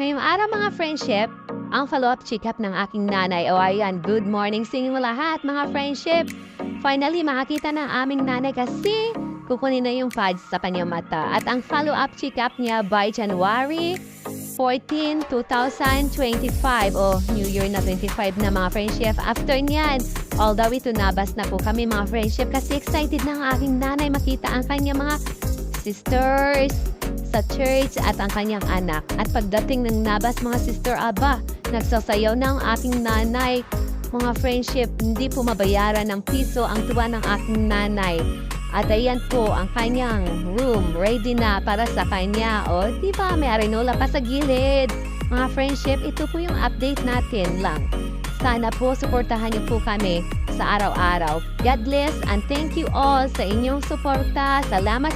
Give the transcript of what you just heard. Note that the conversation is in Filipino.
Ngayong araw mga friendship, ang follow-up check-up ng aking nanay. O ayan, good morning sa inyong lahat mga friendship. Finally, makakita ng aming nanay kasi kukunin na yung pads sa kanyang mata. At ang follow-up check-up niya by January 14, 2025 o New Year na 25 na mga friendship. After niyan, although ito nabas na po kami mga friendship kasi excited na ang aking nanay makita ang kanyang mga sisters sa church at ang kanyang anak. At pagdating ng nabas mga sister, aba, nagsasayaw na ang aking nanay. Mga friendship, hindi po mabayaran ng piso ang tuwa ng aking nanay. At ayan po ang kanyang room, ready na para sa kanya. O, di ba, may arenola pa sa gilid. Mga friendship, ito po yung update natin lang. Sana po, suportahan niyo po kami sa araw-araw. God bless and thank you all sa inyong suporta. Salamat